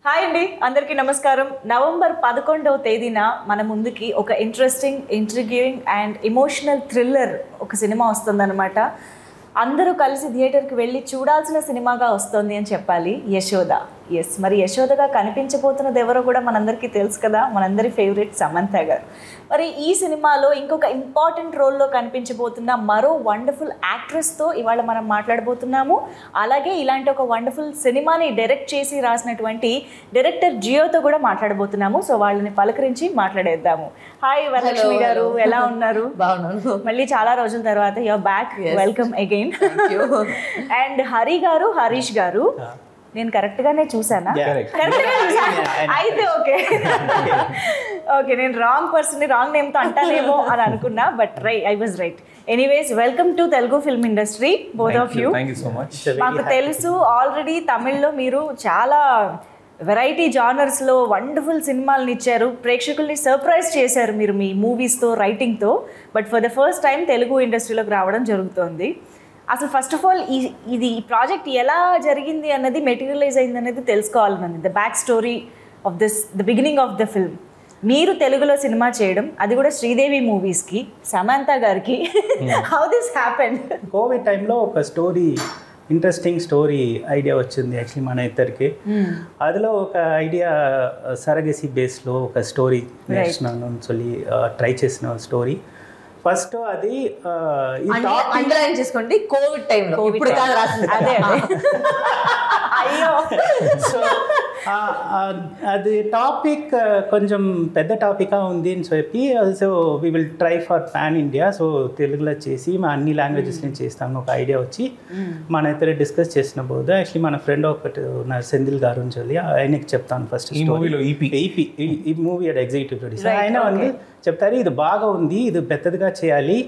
Hi అండి, అందరికీ నమస్కారం. నవంబర్ 11వ తేదీన మన ముందుకి ఒక ఇంట్రెస్టింగ్, ఇంట్రిగ్యూయింగ్ అండ్ ఎమోషనల్ థ్రిల్లర్ ఒక సినిమా వస్తుందన్నమాట. అందరూ కలిసి థియేటర్కి వెళ్ళి చూడాల్సిన సినిమాగా వస్తుంది అని చెప్పాలి. యశోద. ఎస్, మరి యశోదగా కనిపించబోతున్నది ఎవరో కూడా మనందరికీ తెలుసు కదా, మనందరి ఫేవరెట్ సమంత గారు. మరి ఈ సినిమాలో ఇంకొక ఇంపార్టెంట్ రోల్లో కనిపించబోతున్న మరో వండర్ఫుల్ యాక్ట్రెస్తో ఇవాళ మనం మాట్లాడబోతున్నాము. అలాగే ఇలాంటి ఒక వండర్ఫుల్ సినిమాని డైరెక్ట్ చేసి రాసినటువంటి డైరెక్టర్ జియోతో కూడా మాట్లాడబోతున్నాము. సో వాళ్ళని పలకరించి మాట్లాడేద్దాము. హాయ్ వరలక్ష్మి గారు, ఎలా ఉన్నారు? బాగున్నాను. మళ్ళీ చాలా రోజుల తర్వాత you are back. Welcome again. And Harish garu, నేను కరెక్ట్ గానే చూసానా? అయితే ఓకే ఓకే, నేను రాంగ్ పర్సన్, రాంగ్ నేమ్ తో అంటానేమో అని అనుకున్నా, but I was right. Anyways, welcome to Telugu film industry, both of you. మాకు తెలుసు ఆల్రెడీ తమిళ్లో మీరు చాలా వెరైటీ జానర్స్లో వండర్ఫుల్ సినిమాలను ఇచ్చారు, ప్రేక్షకుల్ని సర్ప్రైజ్ చేశారు మీరు మీ మూవీస్తో, రైటింగ్తో. But for the first time Telugu ఇండస్ట్రీలోకి రావడం జరుగుతోంది. అసలు ఫస్ట్ ఆఫ్ ఆల్ ఈ ప్రాజెక్ట్ ఎలా జరిగింది అన్నది, మెటీరియలైజ్ అయింది అనేది తెలుసుకోవాలన్నది. The back story of the beginning of the film. మీరు తెలుగులో సినిమా చేయడం, అది కూడా శ్రీదేవి మూవీస్కి, సమంత గారికి, హౌ దిస్ హ్యాపెండ్? కోవిడ్ టైంలో ఒక స్టోరీ, ఇంట్రెస్టింగ్ స్టోరీ ఐడియా వచ్చింది యాక్చువల్లీ మన ఇద్దరికి. అదిలో ఒక ఐడియా సరగసి బేస్లో ఒక స్టోరీ నేర్చుకున్నాను, ట్రై చేసిన స్టోరీ. ఫస్ట్ అది అండర్లైన్ చేసుకోండి, కోవిడ్ టైంలో, ఇప్పుడు కాదు రాసింది. అదే అయ్యో. సో అది టాపిక్ కొంచెం పెద్ద టాపిక్గా ఉంది అని చెప్పి, so we will try for pan India. So తెలుగులో చేసి మా అన్ని లాంగ్వేజెస్ నేను చేస్తాను ఒక ఐడియా వచ్చి మన ఇద్దరు డిస్కస్ చేసిన పోదు. యాక్చువల్లీ మన ఫ్రెండ్ ఒకటి ఉన్నారు సెంధిల్ గారు అని చెప్పి, ఆయనకి చెప్తాను ఫస్ట్ ఈ మూవీ ఎగ్జిక్యూటివ్ ప్రొడ్యూసర్. ఆయన வந்து చెప్తారు ఇది బాగా ఉంది, ఇది పెద్దదిగా చేయాలి.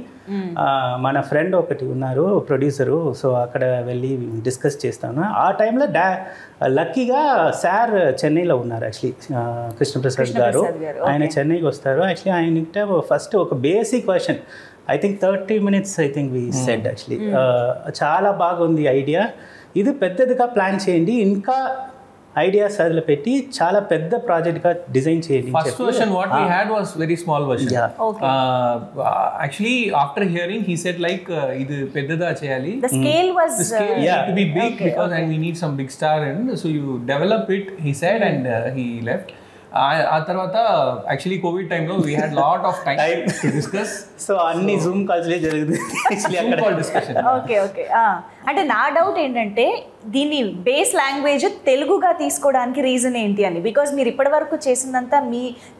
మన ఫ్రెండ్ ఒకటి ఉన్నారు ప్రొడ్యూసరు, సో అక్కడ వెళ్ళి డిస్కస్ చేస్తాను. ఆ టైంలో లక్కీగా సార్ చెన్నైలో ఉన్నారు యాక్చువల్లీ, కృష్ణప్రసాద్ గారు. ఆయన చెన్నైకి వస్తారు. యాక్చువల్లీ ఆయన ఫస్ట్ ఒక basic question, I think 30 minutes I think we said actually, చాలా బాగుంది ఐడియా, ఇది పెద్దదిగా ప్లాన్ చేయండి, ఇంకా ఐడియాస్ అదిలో పెట్టి చాలా పెద్ద ప్రాజెక్ట్ గా డిజైన్ చేయండి. First version what we had was very small version. Actually after hearing he said like idu peddada cheyali, the scale was to be big because and we need some big star and so you develop it, he said, and he left. ఆ తర్వాత actually Covid టైంలో we had lot of time to discuss. So అన్ని Zoom కాల్స్లే జరుగుతుంది discussion. Okay okay. అంటే నా doubt ఏంటంటే దీన్ని base language తెలుగుగా తీసుకోవడానికి రీజన్ ఏంటి అని. బికాజ్ మీరు ఇప్పటి వరకు చేసిందంతా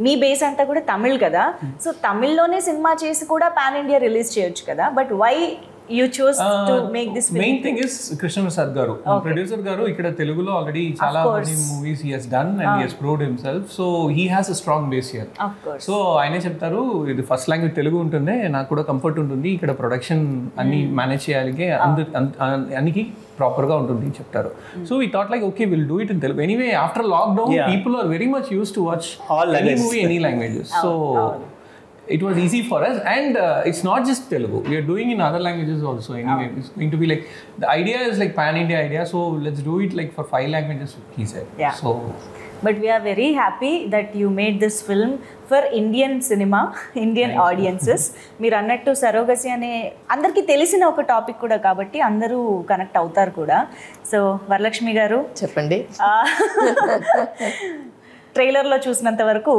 మీ బేస్ అంతా కూడా తమిళ్ కదా, సో తమిళ్లోనే సినిమా చేసి కూడా పాన్ ఇండియా రిలీజ్ చేయొచ్చు కదా, but why you chose to make this film? Main thing is Krishna Prasad garu, producer garu ikkada Telugulo already chala many movies he has done and he has proved himself, so he has a strong base here. Of course. So ayane cheptaru idi first language Telugu untunde naaku kuda comfort untundi, ikkada production anni manage cheyalige aniki proper ga untundi cheptaru. So we thought like okay, we'll do it in Telugu. Anyway, after lockdown people are very much used to watch all any movie any languages, so it was easy for us, and it's not just Telugu, we are doing in other languages also. Anyway, it's going to be like, the idea is like pan India idea, so let's do it like for 5 languages, he said. So but we are very happy that you made this film for Indian cinema, Indian audiences. మీరు అన్నట్టు surrogacy అనే అందరికీ తెలిసిన ఒక topic కూడా కాబట్టి అందరూ connect అవుతారు కూడా. సో వరలక్ష్మి గారు చెప్పండి. ట్రైలర్లో చూసినంత వరకు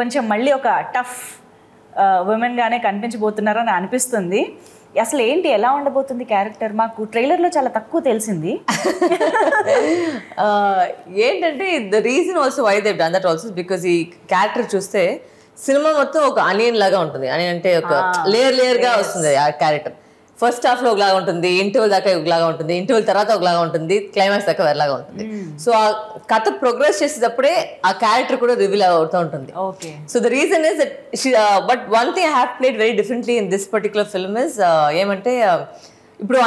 కొంచెం మళ్ళీ ఒక టఫ్ ఉమెన్ గానే కనిపించబోతున్నారని అనిపిస్తుంది. అసలు ఏంటి, ఎలా ఉండబోతుంది క్యారెక్టర్? మాకు ట్రైలర్లో చాలా తక్కువ తెలిసింది. ఏంటంటే the reason also why they done that also because ఈ క్యారెక్టర్ చూస్తే సినిమా మొత్తం ఒక అనియన్ లాగా ఉంటుంది. అని అంటే ఒక లేయర్గా వస్తుంది ఆ క్యారెక్టర్. ఫస్ట్ హాఫ్లో ఒకలాగా ఉంటుంది, ఇంటర్వెల్ దాకా ఒకలాగా ఉంటుంది, ఇంటర్వెల్ తర్వాత ఒకలాగా ఉంటుంది, క్లైమాక్స్ దాకా వేరేలాగా ఉంటుంది. సో ఆ కథ ప్రోగ్రెస్ చేసేటప్పుడే ఆ క్యారెక్టర్ కూడా రివీల్ అవుతూ ఉంటుంది. So the reason is that but one thing I have played very differently in this particular film is ఏమంటే, ఇప్పుడు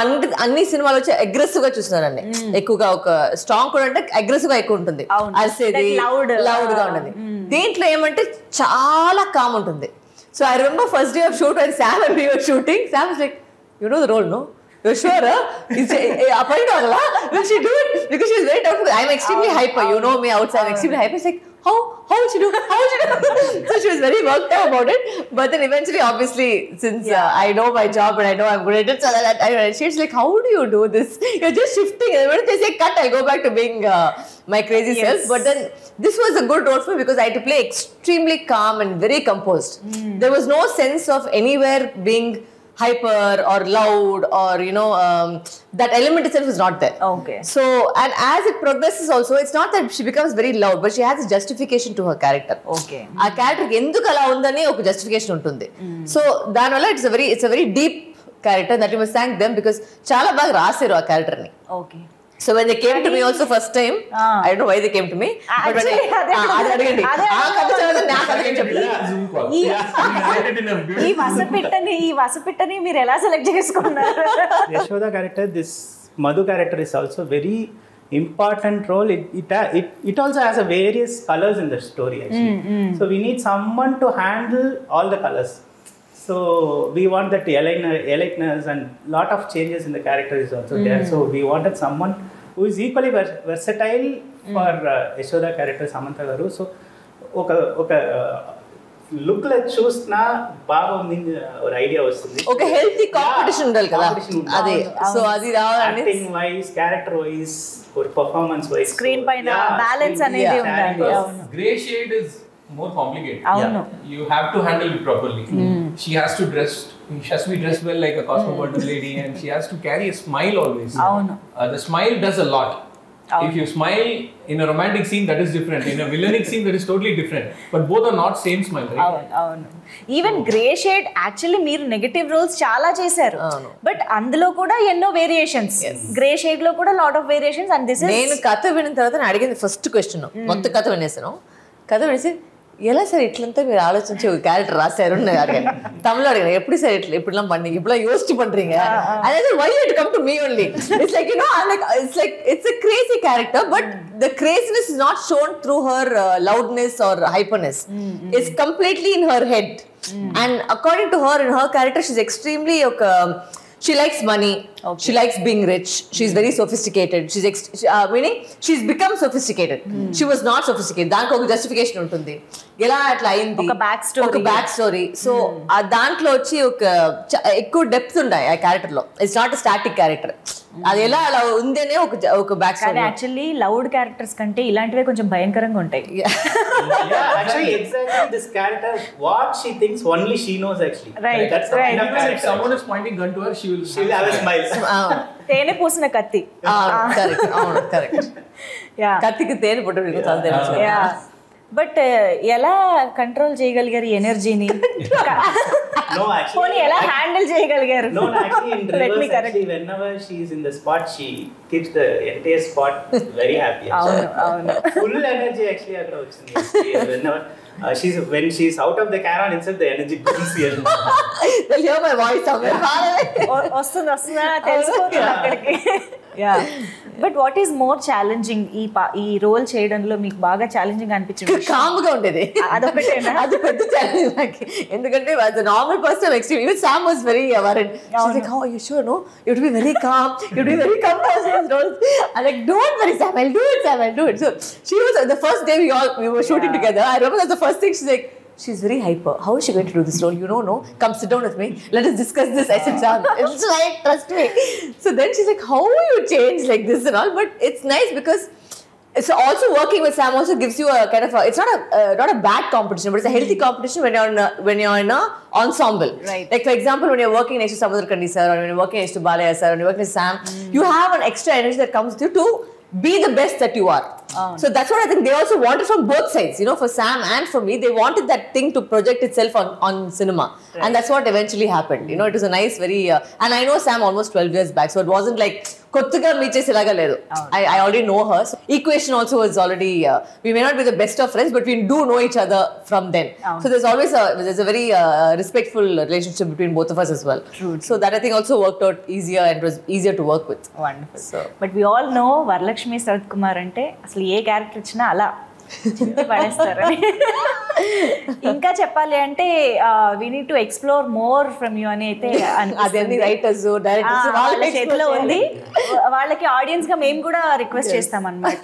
అన్ని సినిమాలు వచ్చి అగ్రెసివ్ గా చూస్తున్నారండి, ఎక్కువగా ఒక స్ట్రాంగ్ కూడా అంటే అగ్రెసివ్ గా ఎక్కువ ఉంటుంది, అరిసేది లౌడ్ గా ఉంటుంది. దీంట్లో ఏమంటే చాలా కామ్ ఉంటుంది. So I remember first day of shoot and Sam and we were shooting, Sam was like, you know the role, no? Sure, will she do it? Because she's very doubtful. I'm extremely hyper. You know me outside. I'm extremely hyper. It's like, how would she do? How would she do? So she was very worked out about it. But then eventually, obviously, since I know my job and I know I'm good at it, so she's like, how do you do this? You're just shifting. And when they say cut, I go back to being my crazy self. But then this was a good role for me because I had to play extremely calm and very composed. There was no sense of anywhere being hyper or loud or that element itself is not there. Okay. So, and as it progresses also, it's not that she becomes very loud, but she has a justification to her character. Okay. Our character enduku ala undani oka justification untundi. So danvalla it's a very deep character that you must thank them because chala baga rasaru aa character ni. Okay. So when they came to me also first time, I don't know why they came to me. But when ఈ వసపిట్టని మీరు ఎలా select చేసుకున్నారు? Yashoda character, this Madhu character is also very important role. It also has a various colors in the story actually. So we need someone to handle all the colors. So we want that alertness and lot of changes in the character is also there. So we wanted someone who is equally versatile for Yashoda character Samantha garu. So oka look la chusna baga undi or idea vastundi. Oka healthy competition undali kada. Ade. So adi ravalandi. Acting wise, character wise, or performance wise. Screen paina balance anedi undali. Gray shade is more complicated. You have to handle it properly. She has to be dressed well like a cosmopolitan lady, and she has to carry a smile always. The smile does a lot. If you smile in a romantic scene, that is different. In a villainic scene, that is totally different. But both are not same smile, right? Even gray shade, actually, meer negative roles chala chesaru. But అందులో కూడా ఎన్నో variations. Gray shade లో కూడా lot of variations, and this is. నేను కథ విన్న తర్వాత అడిగింది ఫస్ట్ క్వశ్చన్. మొత్తం కథ వినేసాను. కథ వినేసి ఎలా సార్ ఇట్లంతా మీరు ఆలోచించి ఒక క్యారెక్టర్ రాశారు అడిగాను. తమిళలో అడిగాను ఎప్పుడు సార్ இப்படிலாம் பண்ணி இப்படிலாம் யோசிச்சு பண்றீங்க. And I said, why you have to come to me only? It's like, it's a crazy character, but the craziness is not shown through her loudness or hyperness. It's completely in her head. And according to her, in her character, she's extremely she likes money. She likes being rich. She's very sophisticated. Meaning she's become sophisticated. She was not sophisticated. దానికి ఒక justification ఉంటుంది. ఎలా అట్లా అయింది ఒక back story. So ఆ దాంట్లో వచ్చి ఒక ఎక్కువ డెప్త్ ఉంటాయి ఆ క్యారెక్టర్ లో. It's not static character. అది ఎలా అలా ఉందనే ఒక back story. Actually loud characters కంటే ఇలాంటివే కొంచెం భయంకరంగా ఉంటాయి. Actually exactly this character what she thinks only she knows actually. Right. That's the kind of character. If someone is pointing gun to her, she will have a smile. తేనె పూసిన కత్తి. Correct. కత్తికి తేనె పుట్టడు. బట్ ఎలా control చేయగలిగారు ఎనర్జీని? No, actually. ఎలా handle చేయగలిగారు? No, actually in reverse, actually whenever she is in the spot, she keeps the entire spot very happy. Full energy actually అక్కడ వచ్చింది. Whenever when she's out of the camera itself, the energy brings here. They'll hear my voice somewhere. వస్తుందా తెలిసిపోతుంది అక్కడికి. But what is more challenging ఈ role చేయడంలో మీకు బాగా challenging అనిపించింది? కామ్గా ఉండేది. అదొకటేనా? అది పెద్ద ఛాలెంజ్ నాకు. ఎందుకంటే as a normal person extreme. Even Sam was very worried. She's like, "Oh, you sure? No, you have to be very calm. You have to be very calm for these roles." I'm like, "Don't worry, Sam. I'll do it, Sam. I'll do it." So she was the first day we were shooting together. I remember that's the first thing she's like, she's very hyper. How is she going to do this role? You don't know. Come sit down with me. Let us discuss this. I said, Sam, it's like, trust me. So then she's like, how will you change like this and all? But it's nice because it's also working with Sam also gives you a kind of it's not a bad competition, but it's a healthy competition when you're in a ensemble. Right. Like for example, when you're working next to Samudrakandi sir, or when you're working next to Balaya sir, or when you're working with Sam, you have an extra energy that comes with you to be the best that you are. So that's what I think they also wanted from both sides. For Sam and for me, they wanted that thing to project itself on cinema. Right. And that's what eventually happened. It was a nice, very... and I know Sam almost 12 years back, so it wasn't like... కొత్తగా meet చేసేలాగా లేదు. I already know her. So equation also is already... we may not be the best of friends, but we do know each other from then. So there's always there's a very respectful relationship between both of us as well. True. So that I think also worked out easier and was easier to work with. Wonderful. So, but we all know Varalakshmi Sarath Kumar ante అసలు ఏ character ఇచ్చినా అలా పడేస్తారని. ఇంకా చెప్పాలి అంటే we need to explore more from you అని అయితే అదే writers directors వాళ్ళ చేతిలో ఉంది. వాళ్ళకి ఆడియన్స్ గా మేము కూడా రిక్వెస్ట్ చేస్తాం అన్నమాట.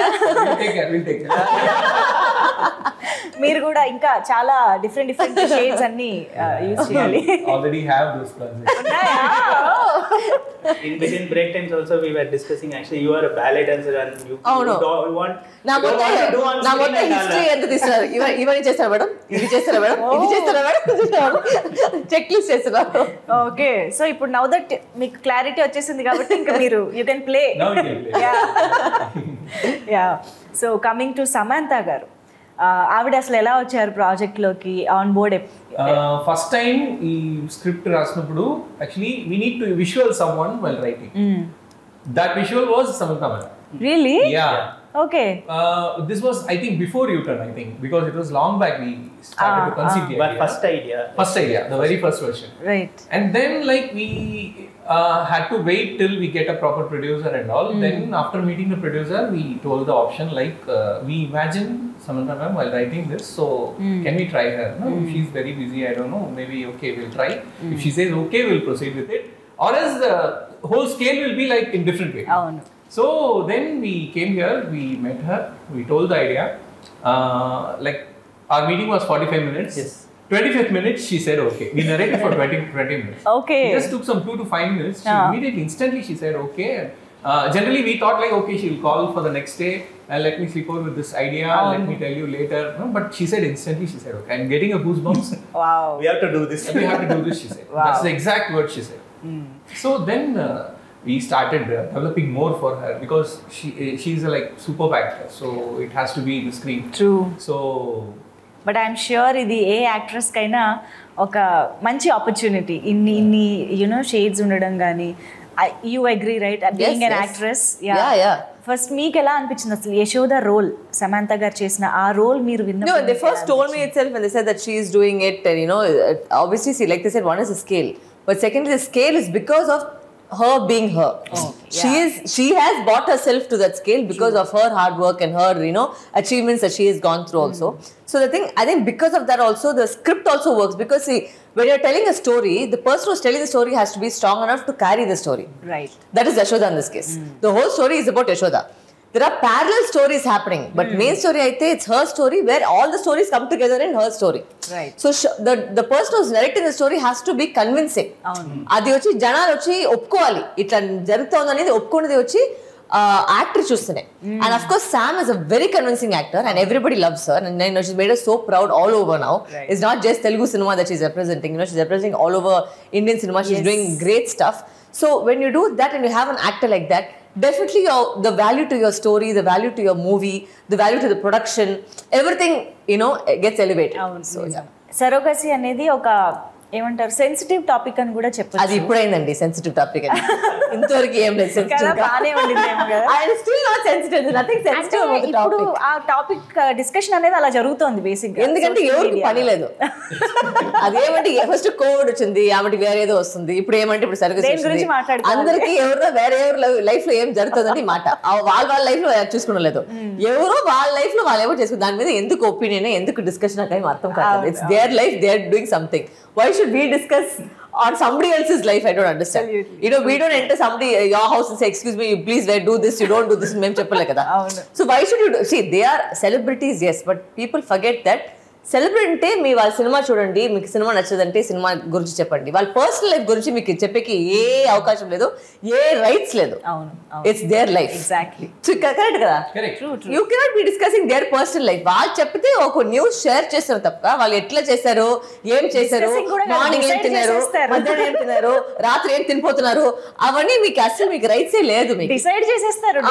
మీరు కూడా ఇంకా చాలా డిఫరెంట్ షేడ్స్ అన్ని యూజ్ చేయాలి. Already have those plans. In between break times also we were discussing actually you are a ballet dancer and you want నా మొత్తం హిస్టరీ ఎంత తీస్తారు, ఇవన్నీ చేస్తారా మేడం, ఇది చేస్తారా మేడం, ఇది చేస్తారా మేడం, చెక్ లిస్ట్ చేస్తున్నారు. ఓకే, సో ఇప్పుడు నౌ దట్ మీకు క్లారిటీ వచ్చేసింది కాబట్టి ఇంకా మీరు you can play. Yeah, so coming to Samantha గారు, ఆవిడ అసలు ఎలా వచ్చారు ప్రాజెక్ట్ లోకి ఆన్ బోర్డ్? ఫస్ట్ టైం ఈ స్క్రిప్ట్ రాసినప్పుడు actually we need to visual someone while writing. That visual was Samantha madam. Really? Yeah. Okay. This was, I think, before U-turn, I think, because it was long back we started to conceive the idea. First idea, the very first version. Right. And then like we had to wait till we get a proper producer and all. Then after meeting the producer, we told the option like we imagine Samantha ma'am while writing this, so can we try her? No, she's very busy, I don't know, maybe okay, we'll try. If she says okay, we'll proceed with it. Or else the whole scale will be like in different way. Oh, no. So then we came here, we met her, we told the idea. Like our meeting was 45 minutes. Yes. 25th minute she said okay. We narrated for 20 minutes. Okay. It just took some 2 to 5 minutes. She immediately, instantly she said okay. Generally we thought like okay, she'll call for the next day and let me sleep over with this idea, let me tell you later. No, but she said instantly, she said okay. I'm getting a goosebumps. Wow. We have to do this. We have to do this, she said. Wow. That's the exact word she said. So then we started developing more for her because she's a like superb actor, so it has to be in the screen. True. So but I'm sure ఇది ఏ actress కైనా ఒక మంచి opportunity. ఇన్ని you know shades ఉండడం కానీ. You agree right being an actress? First మీకు ఎలా అనిపించింది అసలు యశోద రోల్ సమంత గారు చేసిన ఆ రోల్ మీరు విన్నప్పుడు? No, they first told me itself when they said that she is doing it, and you know, obviously see, like they said, one is the scale, but secondly the scale is because of her being her. She has brought herself to that scale because of her hard work and her, you know, achievements that she has gone through also. So the thing, I think because of that also the script also works, because see, when you're telling a story, the person who's telling the story has to be strong enough to carry the story. Right. That is Yashoda in this case. The whole story is about Yashoda. There are parallel stories happening, but main story aithe it's her story where all the stories come together in her story. Right. So the person who's narrating the story has to be convincing. Adi vachi janalu vachi opkovali itla jarugtund anedi opkonadi vachi actor chustune. And of course Sam is a very convincing actor and everybody loves her, and you know, she's made us so proud all over now. Right. It's not just Telugu cinema that she's representing, you know, she's representing all over Indian cinema. She's doing great stuff. So when you do that and you have an actor like that, definitely the value to your story, the value to your movie, the value to the production, everything, you know, gets elevated. So yeah. Surrogacy అనేది ఒక ఏమంటారు sensitive topic అని కూడా చెప్పచ్చు. అది ఇప్పుడైందండి sensitive topic అని. ఇంతవరకు ఏం లేదు సెన్సిటివ్. బానే ఉండిందేమో కదా. I am still not sensitive. Nothing sensitive about the topic. ఇప్పుడు ఆ టాపిక్ డిస్కషన్ అనేది అలా జరుగుతోంది బేసిక్ గా. ఎందుకంటే ఎవరికి పని లేదు. అదేమంటే ఫస్ట్ కోవిడ్ వచ్చింది, ఆమెకి వేరేదో వస్తుంది, ఇప్పుడు ఏమంటే ఇప్పుడు సరిగ్గా గురించి మాట్లాడుతారు. అందరికి ఎవరో వేరే ఎవరు లైఫ్ లో ఏం జరుగుతుందని మాట వాళ్ళ లైఫ్ లో చూసుకోలేదు. ఎవరో వాళ్ళ లైఫ్ లో వాళ్ళు ఎవరు చేసుకుని దాని మీద ఎందుకు ఒపీనియన్, ఎందుకు డిస్కషన్ నాకు అర్థం కాదు. It's their life, they are doing something. Why should we discuss on somebody else's life? I don't understand. Absolutely. You know, we don't enter somebody your house and say, excuse me, please do this, you don't do this, mem cheppale kada. So why should you see, they are celebrities, yes, but people forget that celebrity అంటే మీ వాళ్ళ cinema చూడండి, మీకు cinema నచ్చదంటే cinema గురించి చెప్పండి, వాళ్ళ personal life గురించి మీకు చెప్పేకి ఏ అవకాశం లేదు, ఏ రైట్స్ లేదు. It's their life. Exactly correct కదా. You cannot be discussing their personal life. వాళ్ళు చెప్తే ఒక న్యూస్ షేర్ చేస్తారు తప్ప వాళ్ళు ఎట్లా చేశారు, ఏం చేశారు, మార్నింగ్ ఏం తిన్నారు, మధ్యాహ్నం ఏం తిన్నారు, రాత్రి ఏం తినిపోతున్నారు, అవన్నీ మీకు అసలు మీకు రైట్స్ ఏ లేదు. మీకు డిసైడ్ చేసేస్తారు.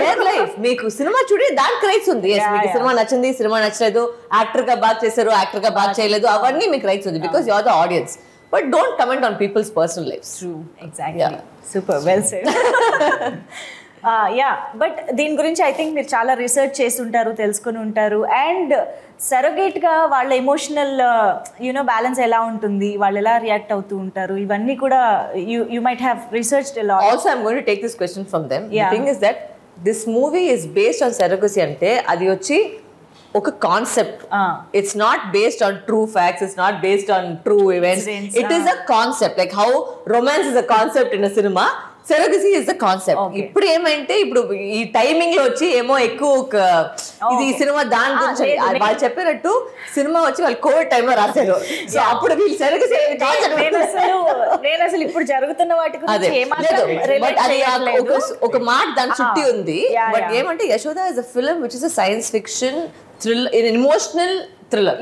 Their life. మీకు సినిమా చూడే దానికి రైట్స్ ఉంది. మీకు సినిమా నచ్చింది, సినిమా నచ్చలేదు, యాక్టర్ గా బాగా చేశారు, యాక్టర్ గా బాగా చేయలేదు, అవన్నీ మీకు రైట్స్ ఉంది because you are the audience. But don't comment on people's personal lifes. True, exactly. Super well said. Yeah, but దీని గురించి ఐ థింక్ మీరు చాలా రీసెర్చ్ చేసి ఉంటారు, తెలుసుకుని ఉంటారు. అండ్ సరోగేట్ గా వాళ్ళ ఎమోషనల్ యూనో బ్యాలెన్స్ ఎలా ఉంటుంది, వాళ్ళు ఎలా రియాక్ట్ అవుతూ ఉంటారు, ఇవన్నీ కూడా you might have researched a lot. Also I am going to take this question from them. The thing is that this movie is based on surrogacy అంటే అది వచ్చి ఒక concept. It's not based on true facts, it's not based on true events. It is a concept, like how romance is a concept in a cinema, surrogacy is the concept. ఇప్పుడు ఏమంటే ఇప్పుడు ఈ timing లో వచ్చి ఏమో ఎక్కువ ఇది ఈ సినిమా దాని గురించి వాళ్ళు చెప్పినట్టు సినిమా వచ్చి వాళ్ళు కోవిడ్ టైంలో రాశారు. సో అప్పుడు వీళ్ళు సరగసీ నేను అసలు ఇప్పుడు జరుగుతున్న వాటి ఒక మాట దాని చుట్టి ఉంది. బట్ ఏమంటే Yashoda is a film which is a science fiction thriller, emotional thriller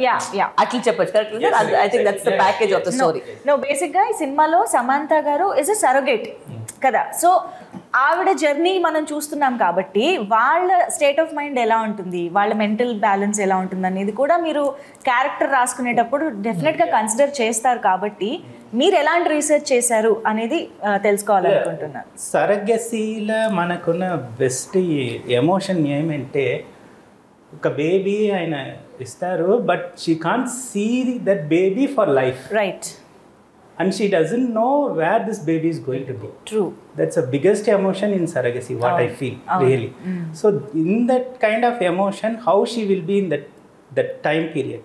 అట్లా చెప్పొచ్చు. I think that's the package of the story. No basic గా ఈ సినిమాలో Samantha garu is a surrogate కదా. సో ఆవిడ జర్నీ మనం చూస్తున్నాం కాబట్టి వాళ్ళ స్టేట్ ఆఫ్ మైండ్ ఎలా ఉంటుంది, వాళ్ళ మెంటల్ బ్యాలెన్స్ ఎలా ఉంటుంది అనేది కూడా మీరు క్యారెక్టర్ రాసుకునేటప్పుడు డెఫినెట్గా కన్సిడర్ చేస్తారు. కాబట్టి మీరు ఎలాంటి రీసెర్చ్ చేశారు అనేది తెలుసుకోవాలనుకుంటున్నాను. సరగసీలో మనకున్న బెస్ట్ ఎమోషన్ ఏమంటే ఒక బేబీ ఆయన ఇస్తారు, but she can't see that baby for life, right? and she doesn't know where this baby is going to be. True. That's the biggest emotion in surrogacy, what I feel, really. So in that kind of emotion, how she will be in that time period.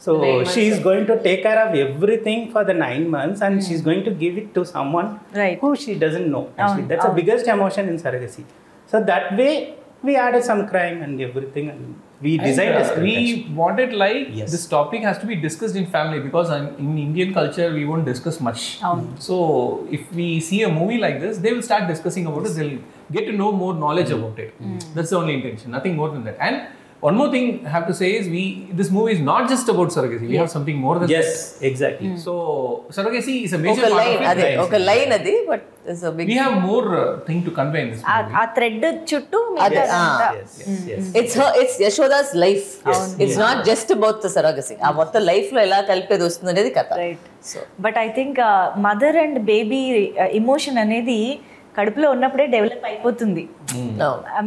So she is going to take care of everything for the 9 months, and she is going to give it to someone who she doesn't know. Actually, that's the biggest emotion in surrogacy. So that way we added some crime and everything, and we designed a script. We wanted this topic has to be discussed in family, because in Indian culture we won't discuss much. So if we see a movie like this, they will start discussing about it, they'll get to know more knowledge about it. That's the only intention, nothing more than that. And one more thing I have to say is this movie is not just about surrogacy. We have something more than that. Yes, exactly. So surrogacy is a major part of it. Okay, line adi, but it's a big. We have more thing to convey in this movie. A thread chuttu it's Yashoda's life. It's not just about the surrogacy. ఆ మొత్తం life లో ఎలా కలిపేది వస్తుంది అనేది కథ. Right. So but I think mother and baby emotion అనేది కడుపులో ఉన్నప్పుడే డెవలప్ అయిపోతుంది.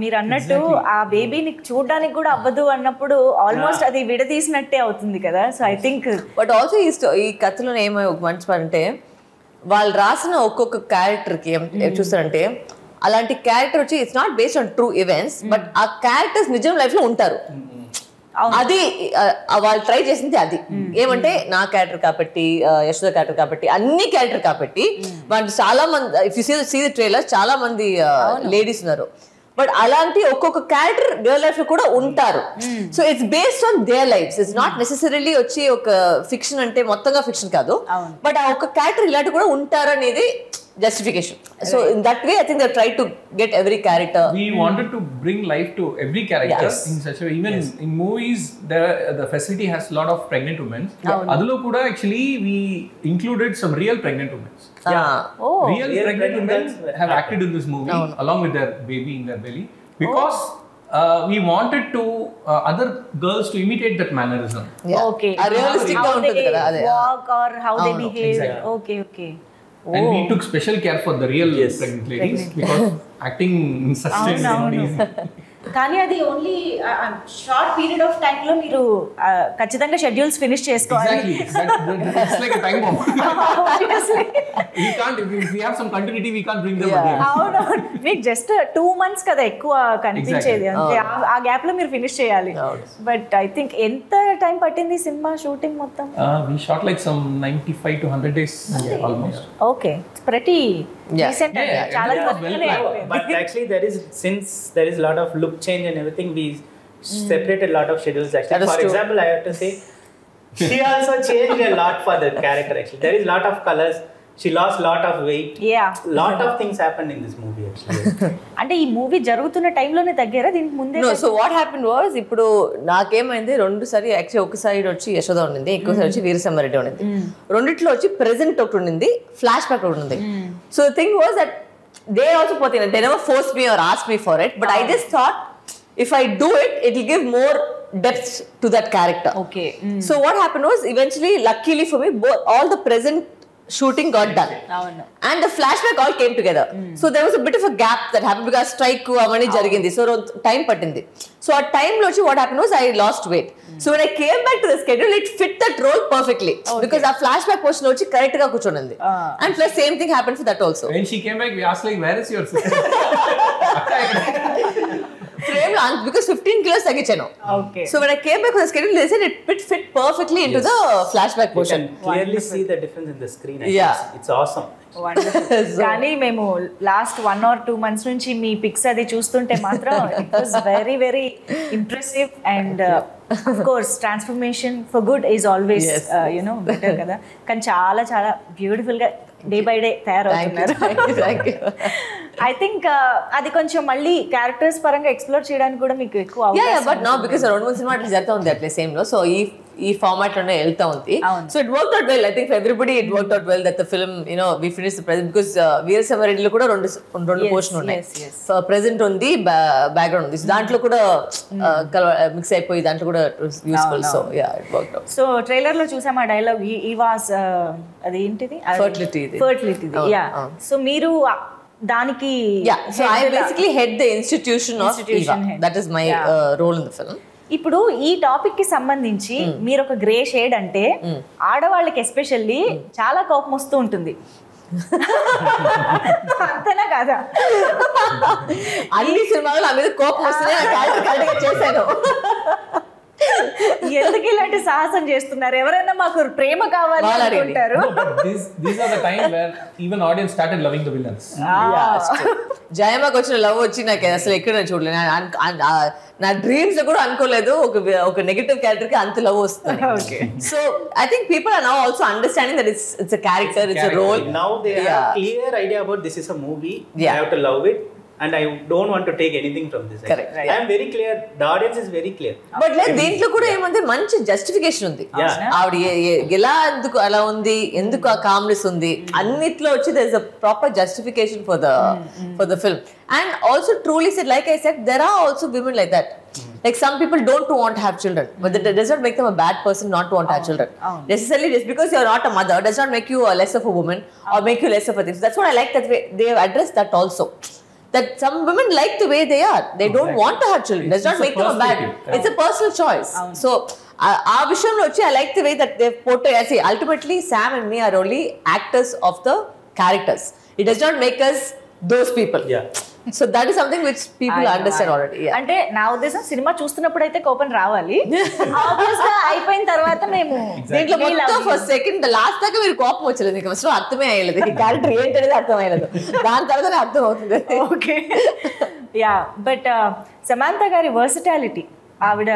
మీరు అన్నట్టు ఆ బేబీని చూడడానికి కూడా అవ్వదు అన్నప్పుడు ఆల్మోస్ట్ అది విడదీసినట్టే అవుతుంది కదా. So I think but also ఈ కథలో ఏమో ఒక మంచి పని అంటే వాళ్ళు రాసిన ఒక్కొక్క క్యారెక్టర్కి ఏం చూస్తారంటే అలాంటి క్యారెక్టర్ వచ్చి it's not based on true events, but ఆ క్యారెక్టర్స్ నిజం లైఫ్ లో ఉంటారు. అది వాళ్ళు ట్రై చేసింది అది ఏమంటే నా క్యారెక్టర్ కాబట్టి, యశోద క్యారెక్టర్ కాబట్టి, అన్ని క్యారెక్టర్ కాబట్టి వాళ్ళు చాలా మంది if you see the trailer చాలా మంది లేడీస్ ఉన్నారు. బట్ అలాంటి ఒక్కొక్క క్యారెక్టర్ రియల్ లైఫ్ లో కూడా ఉంటారు. So it's based on their lifes. It's not necessarily వచ్చి ఒక ఫిక్షన్ అంటే మొత్తంగా ఫిక్షన్ కాదు, బట్ ఆ ఒక్క క్యారెక్టర్ ఇలాంటి కూడా ఉంటారు అనేది justification. So in that way I think they tried to get every character. We wanted to bring life to every character in such a way. Even in movies the facility has a lot of pregnant women. Adulo kuda actually we included some real pregnant women. Real pregnant women have acted in this movie along with their baby in their belly, because we wanted to other girls to imitate that mannerism. Okay, a realistic how they walk or how they behave. Okay. And we took special care for the real pregnant ladies, because acting in such things is not easy. కానీ అది only short period of time లో మీరు ఖచ్చితంగా schedules finish చేసుకోవాలి. Exactly. It's like a time bomb. We can't, if we have some continuity, we can't bring them again. అవును, మీకు just 2 months కదా ఎక్కువ కనిపించేది అంతే. ఆ గ్యాప్ లో మీరు ఫినిష్ చేయాలి. బట్ ఐ థింక్ ఎంత టైం పట్టింది సినిమా షూటింగ్ మొత్తం? We shot like some 95 to 100 days almost. Okay, it's pretty decent. చాలా but actually since there is a lot of look change and everything, we separated a lot of schedules actually. For example, I have to say she also changed a lot for the character actually. There is lot of colors, she lost lot of weight, lot of things happened in this movie actually. అంటే ఈ movie జరుగుతున్న టైంలోనే తగ్గారా దీనికి ముందే? So what happen was, ఇప్పుడు నాకేమైంది రెండు సారి actually ఒక side వచ్చి యశోద ఉండింది, ఇంకో సైడ్ వచ్చి వీరసింహారెడ్డి ఉండింది. రెండిట్లో వచ్చి ప్రెజెంట్ ఒకటి ఉండింది, ఫ్లాష్ బ్యాక్ ఒకటి ఉంది. So thing was that they also put in, they never forced me or asked me for it, but I just thought if I do it, it will give more depth to that character. Okay. So what happened was, eventually luckily for me, all the present shooting got done, and the flashback all came together. So there was a bit of a gap that happened because strike avani jarigindi, so time pattindi. So at time lo what happened was I lost weight. So when I came back to the schedule, it fit that role perfectly, because our flashback portion వచ్చి correct గా కూర్చొనింది. And plus same thing happened for that also. When she came back, we asked like, where is your sister? Frame because 15 kilos తగ్గించాను. Okay. So when I came back on the schedule, they said it fit perfectly into the flashback portion. You can clearly see the difference in the screen. It's awesome. కానీ మేము last 1 or 2 months నుంచి మీ pics అది చూస్తుంటే మాత్రం it was very very impressive and of course transformation for good is always you know better కదా. కానీ చాలా చాలా బ్యూటిఫుల్ గా డే బై డే తయారవుతున్నారు. ఐ థింక్ అది కొంచెం మళ్ళీ క్యారెక్టర్స్ పరంగా ఎక్స్ప్లోర్ చేయడానికి కూడా మీకు ఎక్కువ బట్ నో బికాస్ 2-3 సినిమా అట్లా జరుగుతూ ఉంది అట్లే సేమ్ లో. సో ఈ ఫార్మాట్ లోనే వెళ్తా ఉంది. So it work out well. I think everybody it work out well that the film you know we finish the present because వీరసమరెడ్డిలో కూడా రెండు పోర్షన్ ఉన్నాయి. ప్రెజెంట్ ఉంది, బ్యాక్గ్రౌండ్ ఉంది. దాంట్లో కూడా మిక్స్ అయిపోయి దాంట్లో కూడా useful. So yeah it work out. So trailer లో చూసాం ఆ డైలాగ్ ఈ వాస్ అది ఏంటిది ఫర్టిలిటీ యా. సో మీరు దానికి so I basically head the institution of Eva. That is my role in the film. ఇప్పుడు ఈ టాపిక్ కి సంబంధించి మీరు ఒక గ్రే షేడ్ అంటే ఆడవాళ్ళకి ఎస్పెషల్లీ చాలా కోపం వస్తూ ఉంటుంది. అంతేనా కాదా? అన్ని సినిమాలు నా మీద కోపం వస్తుంది చేశాను. ఎందుకు ఇలాంటి సాహసం చేస్తున్నారు? ఎవరైనా మాకు ప్రేమ కావాలి అనుకుంటారు. These are the time where even audience started loving the villains. జయమాకి వచ్చిన లవ్ వచ్చి నాకు అసలు ఎక్కడ చూడలేదు. నా డ్రీమ్స్ లో కూడా అనుకోలేదు ఒక నెగటివ్ క్యారెక్టర్ కి అంత లవ్ వస్తుంది. So I think people are now also understanding that it's a character, it's a role. Now they have clear idea about this is a movie. I have to love it. And I don't want to take anything from this. Correct. I am very clear. The audience is very clear. But like దీంట్లో కూడా ఏమంటే మంచి justification ఉంది. ఆవిడ ఎలా ఎందుకు అలా ఉంది, ఎందుకు ఆ కామ్నెస్ ఉంది, అన్నిట్లో వచ్చి there is a proper justification for the film. And also truly said, like I said, there are also women like that. Like some people don't want to have children, but that does not make them a bad person not to want to have children. Necessarily just because you are not a mother does not make you less of a woman or make you less of a thing. So that's what I like that way they have addressed that also. That some women like the way they are. They don't want to have children. Does not make them a bad. It's a personal choice. So, our vishayamlo vachi I like the way that they portray. I say ultimately Sam and me are only actors of the characters. It does not make us those people. Yeah. So that is something which people understand already. అంటే నా ఉద్దేశం cinema చూస్తున్నప్పుడు అయితే కోపం రావాలి. Obvious గా అయిపోయిన తర్వాత మేము దీంట్లో మొత్తం ఫస్ట్ సెకండ్ లాస్ట్ దాకా మీరు కోపం వచ్చలేదు. మీకు అసలు అర్థమే అయ్యలేదు ఈ క్యారెక్టర్ ఏంటనేది అర్థం అయ్యలేదు. దాని తర్వాత అర్థం అవుతుంది. Okay yeah. బట్ సమాంత గారి వర్సటాలిటీ, ఆవిడ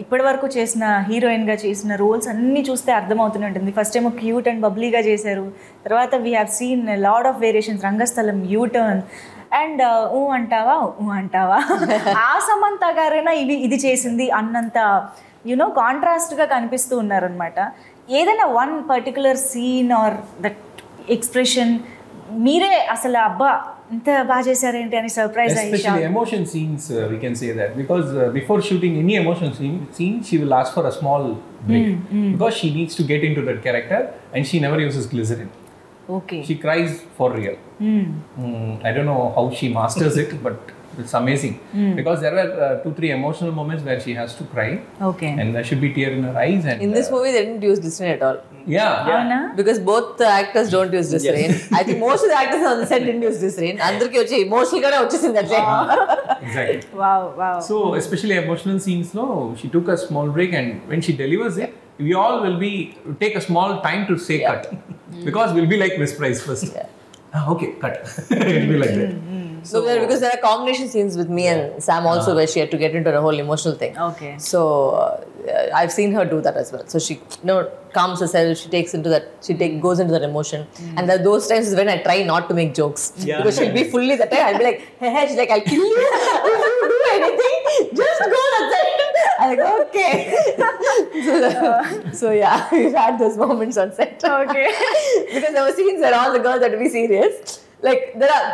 ఇప్పటి వరకు చేసిన హీరోయిన్ గా చేసిన రోల్స్ అన్ని చూస్తే అర్థమవుతూనే ఉంటుంది. ఫస్ట్ ఏమో క్యూట్ అండ్ బబ్లీగా చేశారు. తర్వాత we have seen lot of variations, Rangasthalam, U turn and అంటావా ఆ సమంత గారైనా ఇది చేసింది అన్నంత యునో కాంట్రాస్ట్గా కనిపిస్తూ ఉన్నారనమాట. ఏదైనా one particular scene or that expression మీరే అసలు అబ్బా ఇంత బాగా చేశారేంటి అని సర్ప్రైజ్ అయ్యారు. Especially emotion scenes, we can say that because before shooting any emotion scene, she will ask for a small break because she needs to get into that character and she never uses glycerin. Okay. She cries for real. I don't know how she masters it, but it's amazing because there were 2-3 emotional moments where she has to cry. Okay. And there should be tear in her eyes. And in this movie they didn't use glycerin at all. Yeah. Because both the actors don't use glycerin. I think most of the actors on the set didn't use glycerin. Andarki vachi emotional gaane vachesindi atle. Exactly. Wow. So especially emotional scenes lo she took a small break, and when she delivers it, we all will take a small time to say cut because we'll be like Miss Price first. Okay, cut. It'll be like that. So because there are combination scenes with me and Sam also where she had to get into the whole emotional thing. Okay. So I've seen her do that as well. So she calms herself, she goes into that emotion. And there are those times when I try not to make jokes. Because she'll be fully that time. I'll be like, hey, she's like, I'll kill you if you do anything. Just go that side. I'm like, okay. So yeah, we've had those moments on set. Okay. Because there were scenes where all the girls had to be serious. Like there are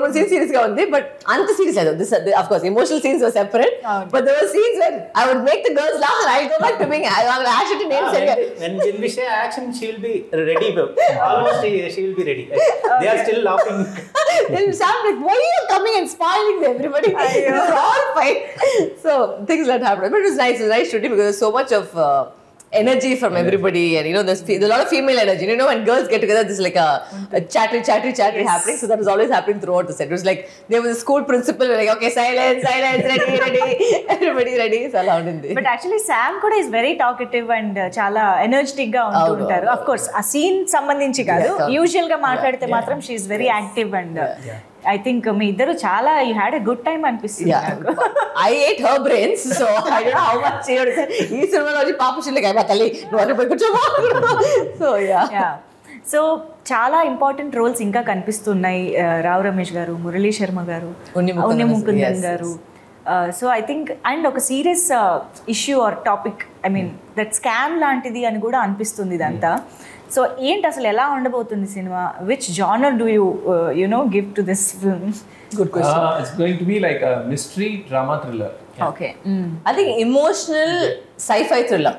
one scene serious ga undi, but anta serious adu. This of course emotional scenes were separate, but there were scenes where I would make the girls laugh and I'll go back to being actually names. When we say action, she will be ready. Almost she will be ready. They are still laughing. Then Sam like, why are you coming and spoiling everybody? It's all fine. So things that happened, but it was nice. It was nice shooting because there was so much of energy from everybody, and you know there's a lot of female energy. You know when girls get together, there's like a chattery happening. So that was always happening throughout the set. It was like there was a school principal like, okay, silence, ready, everybody ready. So around in there. But actually Sam kuda is very talkative and చాలా energetic గా ఉంటూ ఉంటారు. Of course ఆ scene సంబంధించి కాదు, usual గా మాట్లాడితే మాత్రం she is very active and I think మీ ఇద్దరు చాలా you had a good time అనిపిస్తుంది నాకు. I ate her brains, so I don't know how much ఈ సినిమాలో వచ్చి పాప చిల్లకి అయిపో తల్లి నువ్వు పోయి కూర్చోమా. సో సో చాలా ఇంపార్టెంట్ రోల్స్ ఇంకా కనిపిస్తున్నాయి. రావు రమేష్ గారు, మురళీ శర్మ గారు, ఉన్ని ముకుందన్ గారు. సో ఐ థింక్ అండ్ ఒక serious issue our topic, I mean that scam లాంటిది అని కూడా అనిపిస్తుంది ఇదంతా. సో ఏంటి అసలు ఎలా ఉండబోతుంది cinema? Which genre do you know give to this film? Good question. It's going to be like a mystery drama thriller. Okay. I think emotional sci-fi thriller.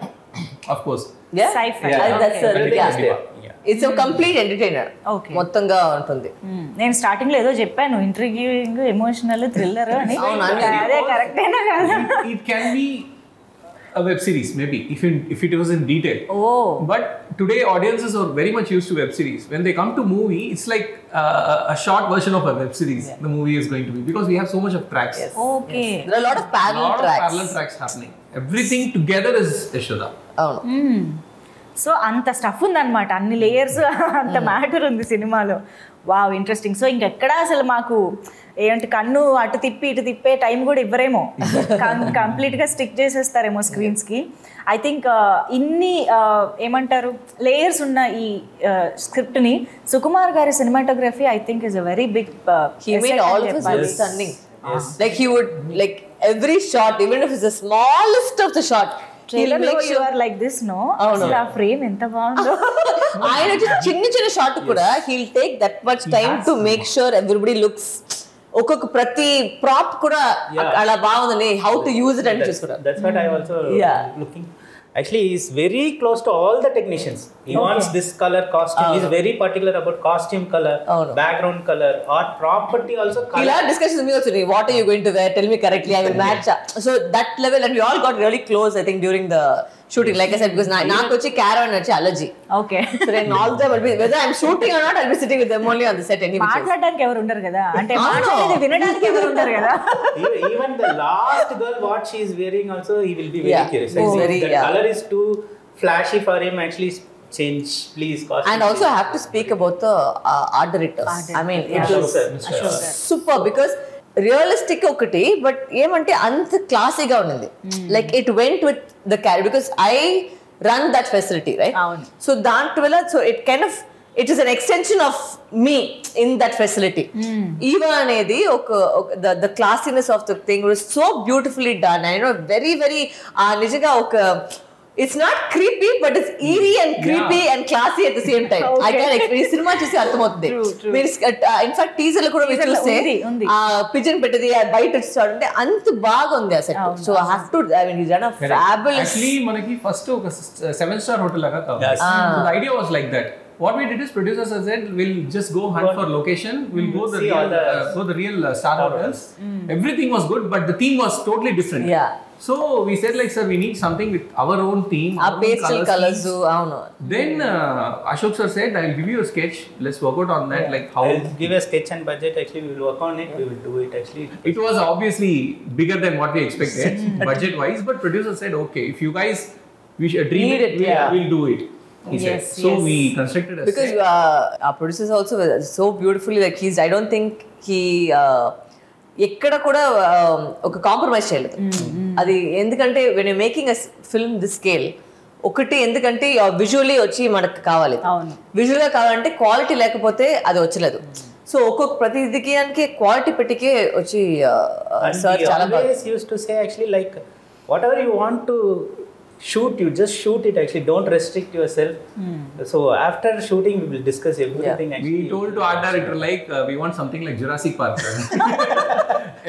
Of course. Yeah. Sci-fi. That's it's a complete entertainer. Okay. మొత్తంగా ఉంటుంది. నేను starting లో ఏదో చెప్పాను ఇంట్రిగ్యూయింగ్, emotional, thriller అని. అదే కరెక్టేనా కాదా? It can be a web series maybe if it was in detail. But today audiences are very much used to web series. When they come to movie, it's like a short version of a web series. The movie is going to be, because we have so much of tracks. Okay. There are a lot of parallel tracks happening. Everything together is Yashoda. So అంత stuff ఉందన్నమాట, అన్ని layers, అంత matter ఉంది సినిమాలో. Wow, interesting. So ఇంకెక్కడా అసలు మాకు ఏంటి కన్ను అటు తిప్పి ఇటు తిప్పే టైం కూడా ఇవ్వరేమో, కంప్లీట్గా స్టిక్ చేసేస్తారేమో స్క్రీన్స్కి. ఐ థింక్ ఇన్ని ఏమంటారు లేయర్స్ ఉన్న ఈ స్క్రిప్ట్ని సుకుమార్ గారి cinematography I think is a very big. He made all of us stunning. Like he would, like every shot, even if it's the smallest of the shot, trailer లో you are like this no, అసలు ఆ frame ఎంత బాగుందో. ఆయన చిన్న shot కూడా he'll take that much time to make sure everybody looks, ఒక్కొక్క ప్రతి ప్రాప్ కూడా అలా బాగుందని, how to use it అని చూసుకున్నారు. That's what I also looking. Actually, he is very close to all the technicians. He wants this color costume. He is very particular about costume color, background color, art property also color. He'll have discussions with me also. What are you going to wear? Tell me correctly. I will match. So that level, and we all got really close, I think, during the shooting. Like I said, because నాకు వచ్చి caravan వచ్చి allergy. Okay. So then all them will be, whether I'm shooting or not, I'll be sitting with them only on the set anyway. మాట్లాడడానికి ఎవరు ఉండరు కదా, అంటే మాట్లాడేది వినడానికి ఎవరు ఉండరు కదా. Even the last girl, what she is wearing also, he will be very curious. The color is too flashy for him. Actually change please costume. And also I have to speak about the art directors. I mean it was super, because realistic ఒకటి, but ఏమంటే అంత క్లాసీగా ఉన్నది. Like it went with the character, because I run that facility, right? So దాంట్లో so it kind of it is an extension of me in that facility. ఈవా అనేది ఒక the classiness of the thing was so beautifully done. I know very very నిజంగా ఒక it's not creepy, but it's eerie and creepy and classy at the same time. I can ఈ cinema చూసి అర్థమవుతుంది. మీరు in fact teaser లో కూడా మీరు చూస్తే పిజన్ పెట్టేది బయట వచ్చి చూడండి, అంత బాగుంది ఆ set. So I have to, I mean it's a fabulous. Actually మనకి ఫస్ట్ ఒక 7-star hotel లాగా కావాలి. So the idea was like that. What we did is, producers said, we'll just go hunt for location, we'll go the real star hotels. Everything was good, but the theme was totally different. So we said like, sir, we need something with our own theme, our pastel colors. Then Ashok sir said, I'll give you a sketch, let's work out on that. Like how I'll give a sketch and budget, actually we will work on it, we will do it. Actually it was obviously bigger than what we expected budget wise, but producers said, okay, if you guys dream it, we'll do it. So we constructed a because our producers also so beautifully, like I don't think he ఎక్కడ కూడా ఒక compromise చేయలేదు. అది ఎందుకంటే when you making a film this scale, ఒకటి ఎందుకంటే visually వచ్చి మనకు కావాలి, విజువల్గా కావాలంటే క్వాలిటీ లేకపోతే అది వచ్చలేదు. సో ఒక్కొక్క ప్రతిదికి క్వాలిటీ పెట్టికే వచ్చి సార్ చాలా బాగా used to say actually like what ever you want to shoot, you just shoot it, actually don't restrict yourself. So after shooting we will discuss everything. Actually we told to art director like we want something like Jurassic Park.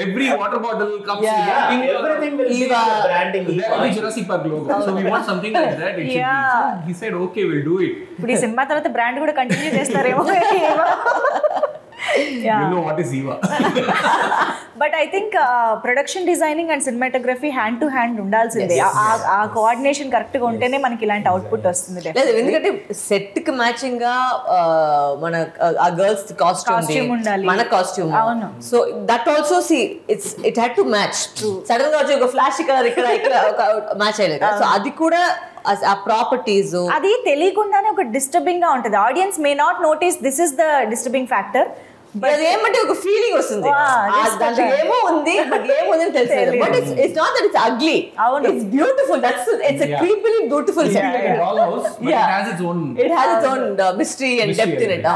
Every water bottle comes, everything will be the branding, there will be Jurassic Park logo. So we want something like that. It should be. So he said okay, we'll do it. ఇప్పుడు ఈ cinema తర్వాత brand కూడా continue చేస్తారేమో. You know what is Eva. But I think production designing and cinematography hand to hand ఉండాల్సిందే. ఆ coordination correct గా ఉంటేనే మనకి ఇలాంటి అవుట్పుట్ వస్తుంది. ఎందుకంటే సెట్ కి మ్యాచింగ్ గా మన ఆ గర్ల్స్ కాస్ట్యూమ్ ఉండాలి, మన costume. So that also see it had to match. Sudden గా వచ్చి ఒక ఫ్లాష్ కలర్ ఇక్కడ మ్యాచ్ అయ్యలేదు. సో అది కూడా ఆ ప్రాపర్టీస్ అది తెలియకుండానే ఒక డిస్టర్బింగ్ గా ఉంటుంది. Audience may not notice this is the disturbing factor. ఏమంటే ఒక ఫీలింగ్ వస్తుంది, దాంట్లో ఏమో ఉంది బట్ ఏముంది అని తెలియదు. But it's not that it's ugly, it's beautiful. That's it's a creepily beautiful set. It has its own mystery and depth in it.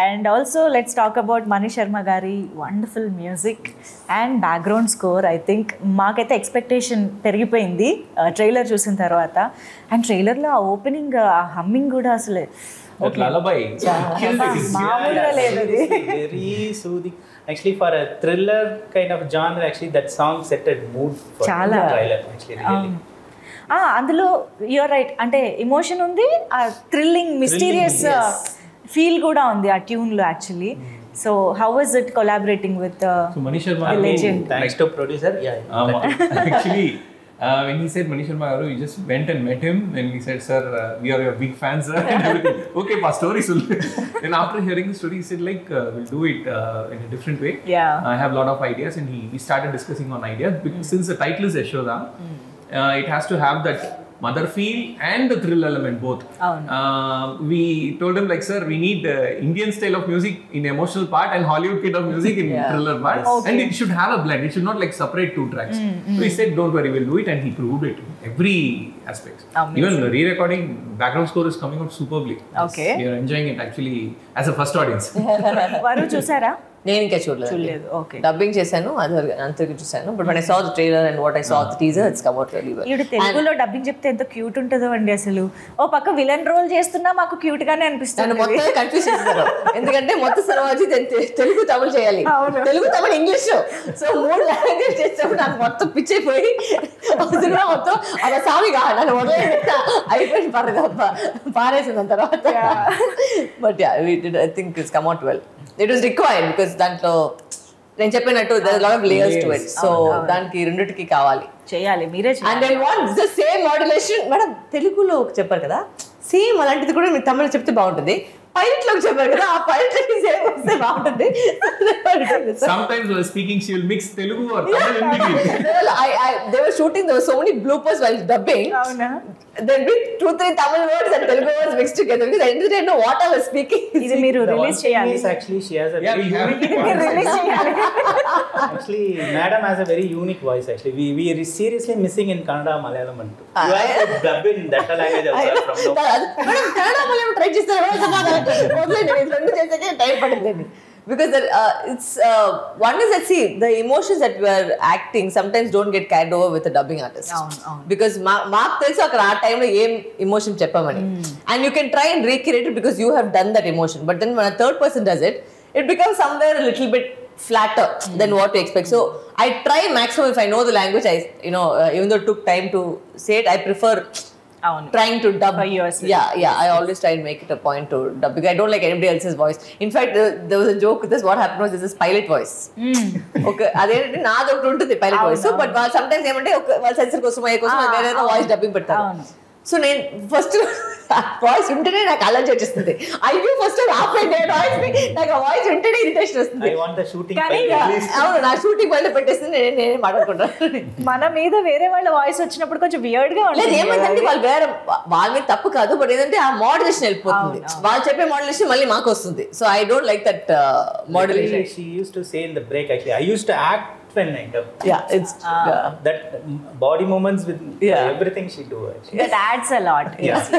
And also let's talk about Mani Sharma gari wonderful music and background score. I think మాకైతే expectation పెరిగిపోయింది trailer చూసిన తర్వాత. And trailer లో ఆ opening humming కూడా అసలు lullaby very soothing. Actually for a thriller kind of genre, actually that song set a mood for the trailer actually really. అందులో you're right, అంటే ఎమోషన్ ఉంది, ఆ థ్రిల్లింగ్ మిస్టీరియస్ ఫీల్ కూడా ఉంది ఆ ట్యూన్ లో actually. So how was it collaborating with Mani Sharma legend? Thanks to producer. Actually when he said Mani Sharma garu, we just went and met him and he said, sir, we are your big fans, sir. And everything. Okay, pa story sul. Then after hearing the story, he said like we'll do it in a different way. Yeah, I have a lot of ideas, and we started discussing on ideas. Since the title is Yashoda, it has to have that mother feel and the thrill element both. We told him like, sir, we need Indian style of music in emotional part and Hollywood kind of music in thriller part. And it should have a blend. It should not like separate two tracks. So he said, don't worry, we'll do it, and he proved it in every aspect. Even the re-recording background score is coming out superbly. Okay, we are enjoying it actually as a first audience. వారు చూసారా? నేను ఇంకా చూడలేదు. Okay, dubbing చేశాను, అది అంతకు చూసాను. But when I saw the trailer and what I saw the teaser, it's come out really well. ఇప్పుడు తెలుగులో డబ్బింగ్ చెప్తే ఎంత క్యూట్ ఉంటుందో అండి అసలు. ఓ పక్క విలన్ రోల్ చేస్తున్నా మాకు క్యూట్ గానే అనిపిస్తుంది. మొత్తం కన్ఫ్యూజ్ చేస్తారు, ఎందుకంటే మొత్తం సినిమా వచ్చి తెలుగు తమిళ చేయాలి, తెలుగు తమిళ ఇంగ్లీష్. సో 3 లాంగ్వేజ్ చేసినప్పుడు నాకు మొత్తం పిచ్ అయిపోయి సినిమా మొత్తం అలా సామిగా నన్ను వదిలేస్తా అయిపోయింది, పారేసింది తర్వాత. But I think it's come out well. It was required because దాంట్లో నేను చెప్పినట్టు there is a lot of layers to it. So దానికి రెండిటికి కావాలి, చేయాలి, మీరే చేయాలి. And I want the same modulation. Madam తెలుగులో చెప్పారు కదా, సేమ్ అలాంటిది కూడా మీరు తమిళ చెప్తే బాగుంటుంది. పైలట్ లోకి చెప్పారు కదా, ఆ పైలట్ సేమ్ వస్తే బాగుంటుంది. Sometimes while speaking she will mix Telugu or Tamil in between. They were shooting, there were so many bloopers while dubbing. Then with 2-3 Tamil words and Telugu words mixed together because I didn't know what I was speaking. ఇది మీరు release చేయాలి. Actually she has a very unique release చేయాలి. Actually madam has a very unique voice. Actually we are seriously missing in Kannada, Malayalam and too. You have to dub in that language also from now. Madam Kannada Malayalam try చేస్తారు రెండు చేసేకే time పడుతుంది. Because it's one is that see the emotions that we are acting sometimes don't get carried over with the dubbing artist. Because maak telusu akkada aa time lo em emotion cheppamani, and you can try and recreate it because you have done that emotion, but then when a third person does it, it becomes somewhere a little bit flatter than what you expect. So I try maximum if I know the language, I even though it took time to say it, I prefer trying to dub for yourself. Yeah, I always try and make it a point to dub because I don't like anybody else's voice. In fact, there was a joke with this. What happened was this is pilot voice. Okay, adenti naadu okti untundi pilot voice. So but sometimes emante వాళ్ళు sensor కోసం వేరే voice dubbing పెడతారు. So నేను first voice వింటేనే నాకు allergy వచ్చేస్తుంది. అయ్యో first ఆపండి వాయిస్, నాకు ఆ వాయిస్ వింటేనే ఇరిటేషన్ వస్తుంది. అవును, నా షూటింగ్ పైన పెట్టేస్తుంది, నేనే మాట్లాడుకుంటాను. మన మీద వేరే వాళ్ళ వాయిస్ వచ్చినప్పుడు కొంచెం వియర్డ్ గా ఉంటుంది. ఏమంటే వాళ్ళు వేరే వాళ్ళ మీద తప్పు కాదు, బట్ ఏంటంటే ఆ మోడ్యులేషన్ వెళ్ళిపోతుంది. వాళ్ళు చెప్పే మోడ్యులేషన్ మళ్ళీ మాకు వస్తుంది. So I don't like that modulation. She used to say in the break, actually I used to act when I dub. It's that body movements with everything she do actually. That adds a lot. Yes.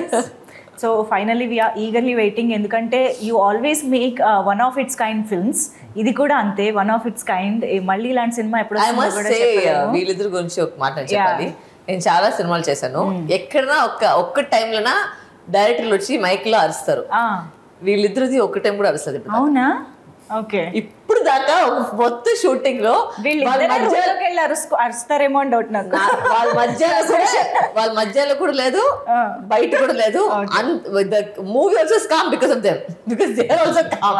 So finally we are eagerly waiting ఎందుకంటే you always make one of its kind films. ఇది కూడా అంతే, one of its kind. మళ్ళీ ఇలాంటి cinema ఎప్పుడు వస్తుందో కూడా చెప్పలేము. వీళ్ళిద్దరి గురించి ఒక మాట చెప్పాలి. నేను చాలా సినిమాలు చేశాను, ఎక్కడన్నా ఒక్క టైంలోనా డైరెక్టర్లు వచ్చి మైక్ లో అరుస్తారు. వీళ్ళిద్దరిది ఒక్క టైం కూడా అరుస్తుంది. అవునా? ఓకే, ఇప్పుడు దాకా మొత్తం షూటింగ్ లో అరుస్తారేమో అని డౌట్ నాకు. వాళ్ళ మధ్యలో కూడా లేదు, బయట కూడా లేదు. Movie also calm because of them, because they are also calm.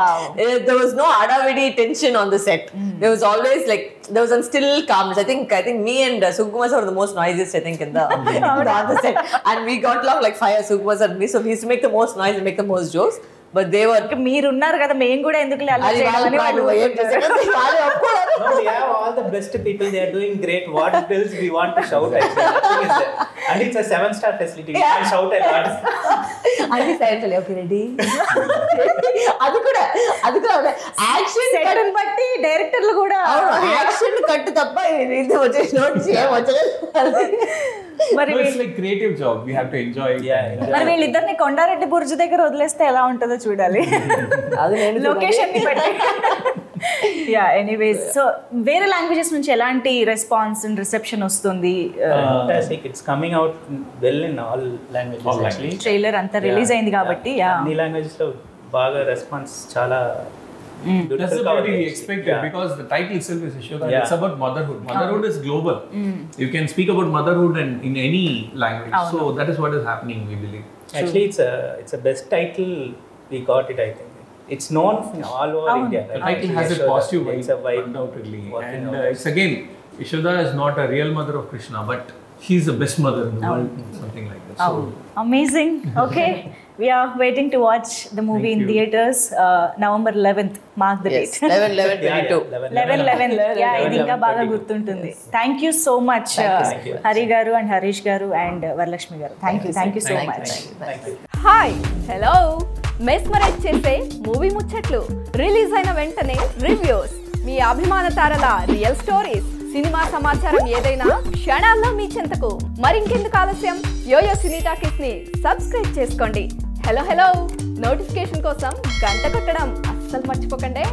There was no అడావిడి tension on the set. There was always like there was a still calmness. I think me and Sukumar sir were the most noisiest, I think, in the on the set, and we got along like fire, Sukumar sir and me, so we used to make the most noise and make the most jokes. But they were, మీరు ఉన్నారు కదా, మేము కూడా ఎందుకు no, we have all the best people, they are doing great. What else we want to shout actually, nothing is there. And it's a 7-star facility, we can shout a lot. అది silent okay ready. అది కూడా action set బట్టి డైరెక్టర్లు కూడా action cut తప్ప ఇది వచ్చేసి notes ఏం వచ్చలేదు. మరి it's like creative job, we have to enjoy it. మరి వీళ్ళిద్దరిని కొండారెడ్డి బుర్జు దగ్గర వదిలేస్తే ఎలా ఉంటుందో చూడాలి, లొకేషన్ ని బట్టి. యా, ఎనీవేస్, సో వేరే లాంగ్వేజెస్ నుంచి ఎలాంటి రెస్పాన్స్ అండ్ రిసెప్షన్ వస్తుంది? It's coming out well in all languages actually. Trailer అంతా రిలీజ్ అయింది కాబట్టి అన్ని లాంగ్వేజెస్ లో బాగా రెస్పాన్స్ చాలా. That's what we expected, because the title itself is Yashoda. It's about motherhood. Motherhood is global. You can speak about motherhood and in any language. So that is what is happening, we believe. Actually, it's a best title. We got it, I think. It's known all over India. The title has a positive vibe, undoubtedly. And it's again, Yashoda is not a real mother of Krishna, but she's the best mother in the world, something like that. So amazing. Okay, we are waiting to watch the movie in theaters. November 11th, mark the date. 11/11/22. 11/11. Yeah, ఇది ఇంకా బాగా గుర్తుంటుంది. Thank you so much, Hari garu and Harish garu and Varalakshmi garu. Thank you so much. Hi, hello. Mesmerise చేసే movie ముచ్చట్లు, release అయిన వెంటనే reviews, మీ అభిమాన తారల రియల్ స్టోరీస్, సినిమా సమాచారం ఏదైనా క్షణాల్లో మీ చెంతకు. మరింకెందుకు ఆలస్యం, యోయో సినీ టాకీస్ ని సబ్స్క్రైబ్ చేసుకోండి. హలో, నోటిఫికేషన్ కోసం గంట కొట్టడం అస్సలు మర్చిపోకండి.